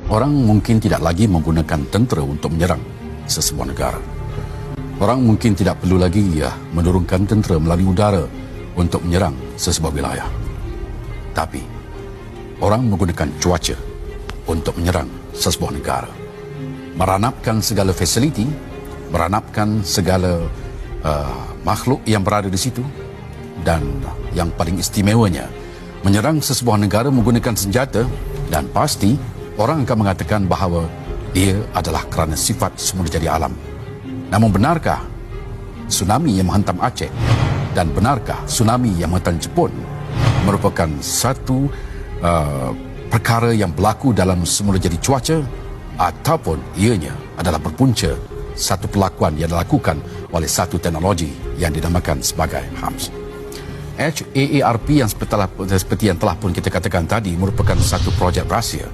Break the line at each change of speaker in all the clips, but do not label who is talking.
Orang mungkin tidak lagi menggunakan tentera untuk menyerang sesebuah negara. Orang mungkin tidak perlu lagi menurunkan tentera melalui udara untuk menyerang sesebuah wilayah. Tapi, orang menggunakan cuaca untuk menyerang sesebuah negara. Meranapkan segala fasiliti, meranapkan segala makhluk yang berada di situ, dan yang paling istimewanya, menyerang sesebuah negara menggunakan senjata, dan pasti orang akan mengatakan bahawa ia adalah kerana sifat semula jadi alam. Namun benarkah tsunami yang menghantam Aceh dan benarkah tsunami yang menghantam Jepun merupakan satu perkara yang berlaku dalam semula jadi cuaca, ataupun ianya adalah berpunca satu perlakuan yang dilakukan oleh satu teknologi yang dinamakan sebagai HARP. HAARP yang seperti yang telah pun kita katakan tadi merupakan satu projek rahsia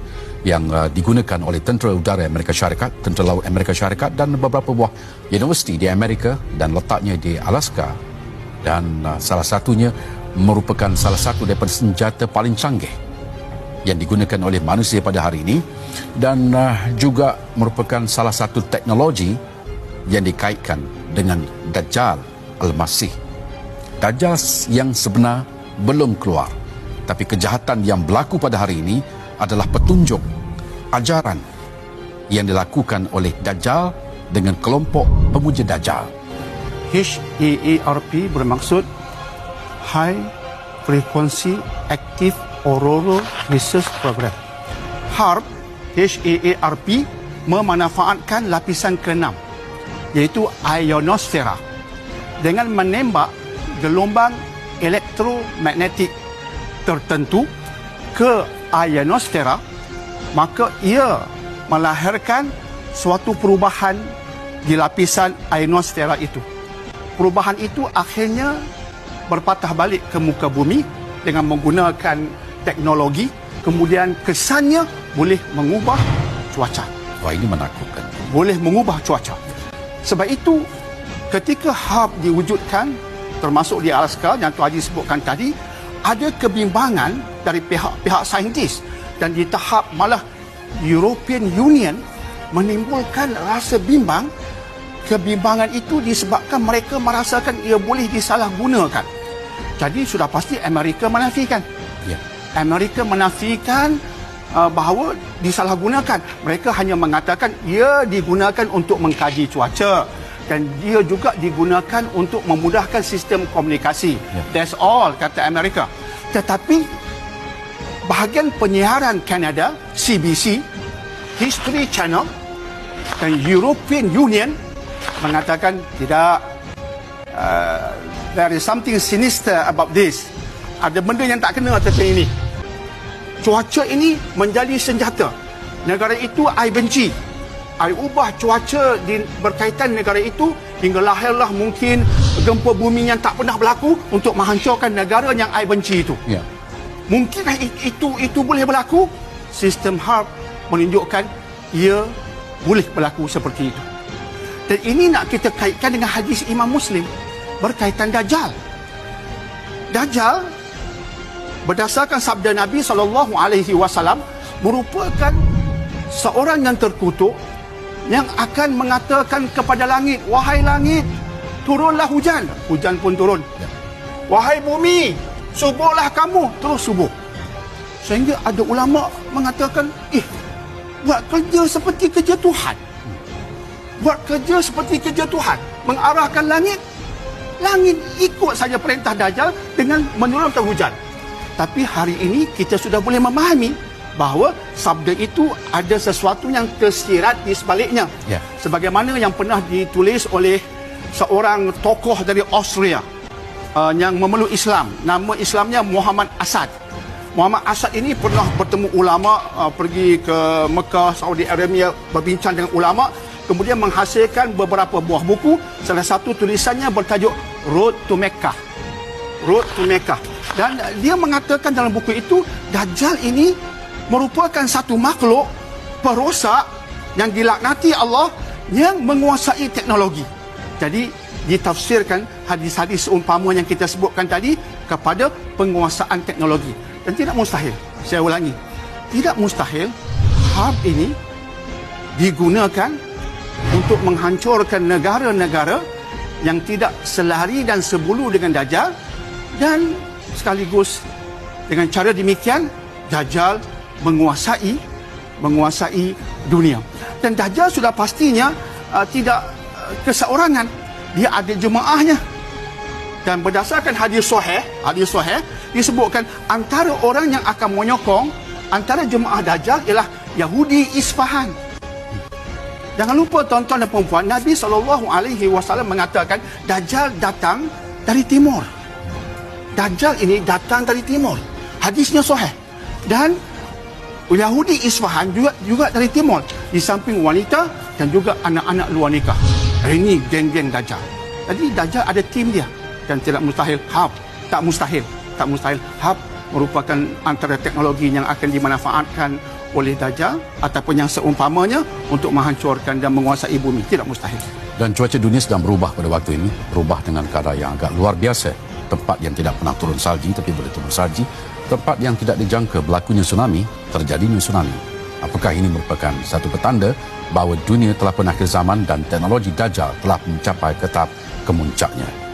yang digunakan oleh Tentera Udara Amerika Syarikat, Tentera Laut Amerika Syarikat dan beberapa buah universiti di Amerika dan letaknya di Alaska, dan salah satunya merupakan salah satu daripada senjata paling canggih yang digunakan oleh manusia pada hari ini, dan juga merupakan salah satu teknologi yang dikaitkan dengan Dajjal Al-Masih. Dajjal yang sebenar belum keluar, tapi kejahatan yang berlaku pada hari ini adalah petunjuk ajaran yang dilakukan oleh Dajjal dengan kelompok pemuja Dajjal.
HAARP bermaksud High Frequency Active Auroral Research Program. HARP, HAARP memanfaatkan lapisan ke-6, iaitu ionosfera, dengan menembak gelombang elektromagnetik tertentu ke ionosfera, maka ia melahirkan suatu perubahan di lapisan ionosfera itu. Perubahan itu akhirnya berpatah balik ke muka bumi dengan menggunakan teknologi, kemudian kesannya boleh mengubah cuaca.
Wah, ini menakutkan.
Boleh mengubah cuaca. Sebab itu, ketika HARP diwujudkan, termasuk di Alaska yang Tuan Haji sebutkan tadi, ada kebimbangan dari pihak-pihak saintis, dan di tahap malah European Union menimbulkan rasa bimbang. Kebimbangan itu disebabkan mereka merasakan ia boleh disalahgunakan. Jadi sudah pasti Amerika menafikan.
Ya.
Amerika menafikan bahawa disalahgunakan. Mereka hanya mengatakan ia digunakan untuk mengkaji cuaca, dan dia juga digunakan untuk memudahkan sistem komunikasi.
Ya.
That's all, kata Amerika. Tetapi bahagian penyiaran Kanada, CBC, History Channel dan European Union mengatakan tidak, there is something sinister about this. Ada benda yang tak kena tentang ini. Cuaca ini menjadi senjata. Negara itu I benci. I ubah cuaca berkaitan negara itu hingga lahirlah mungkin gempa bumi yang tak pernah berlaku untuk menghancurkan negara yang I benci itu.
Ya.
Mungkinkah itu boleh berlaku? Sistem HARP menunjukkan ia boleh berlaku seperti itu. Dan ini nak kita kaitkan dengan hadis Imam Muslim berkaitan Dajjal. Dajjal berdasarkan sabda Nabi SAW merupakan seorang yang terkutuk yang akan mengatakan kepada langit, wahai langit, turunlah hujan. Hujan pun turun. Wahai bumi, subuhlah kamu. Terus subuh. Sehingga ada ulama mengatakan, buat kerja seperti kerja Tuhan. Buat kerja seperti kerja Tuhan. Mengarahkan langit. Langit ikut saja perintah Dajjal dengan menurunkan hujan. Tapi hari ini kita sudah boleh memahami bahawa sabda itu ada sesuatu yang tersirat di sebaliknya.
Ya.
Sebagaimana yang pernah ditulis oleh seorang tokoh dari Austria yang memeluk Islam. Nama Islamnya Muhammad Asad. Muhammad Asad ini pernah bertemu ulama, pergi ke Mekah, Saudi Arabia, berbincang dengan ulama, kemudian menghasilkan beberapa buah buku. Salah satu tulisannya bertajuk Road to Mecca. Road to Mecca. Dan dia mengatakan dalam buku itu, Dajjal ini merupakan satu makhluk perosak yang dilaknati Allah yang menguasai teknologi. Jadi ditafsirkan hadis-hadis seumpama yang kita sebutkan tadi kepada penguasaan teknologi. Dan tidak mustahil, saya ulangi, tidak mustahil harb ini digunakan untuk menghancurkan negara-negara yang tidak selari dan sebulu dengan Dajjal, dan sekaligus dengan cara demikian Dajjal menguasai dunia. Dan Dajjal sudah pastinya tidak keseorangan, dia ada jemaahnya. Dan berdasarkan hadis sahih disebutkan antara orang yang akan menyokong antara jemaah Dajjal ialah Yahudi Isfahan. Jangan lupa tuan-tuan dan puan-puan, Nabi SAW mengatakan Dajjal datang dari timur. Dajjal ini datang dari timur. Hadisnya sahih. Dan Yahudi Isfahan juga dari timur. Di samping wanita dan juga anak-anak luar nikah. Ini geng-geng Dajjal. Jadi Dajjal ada tim dia. Dan tidak mustahil harb. Tak mustahil. Harb merupakan antara teknologi yang akan dimanfaatkan oleh Dajjal ataupun yang seumpamanya untuk menghancurkan dan menguasai bumi. Tidak mustahil.
Dan cuaca dunia sedang berubah pada waktu ini, berubah dengan kadar yang agak luar biasa. Tempat yang tidak pernah turun salji tapi boleh turun salji, tempat yang tidak dijangka berlakunya tsunami, terjadinya tsunami. Apakah ini merupakan satu petanda bahawa dunia telah penakhir zaman dan teknologi Dajjal telah mencapai ke tahap kemuncaknya?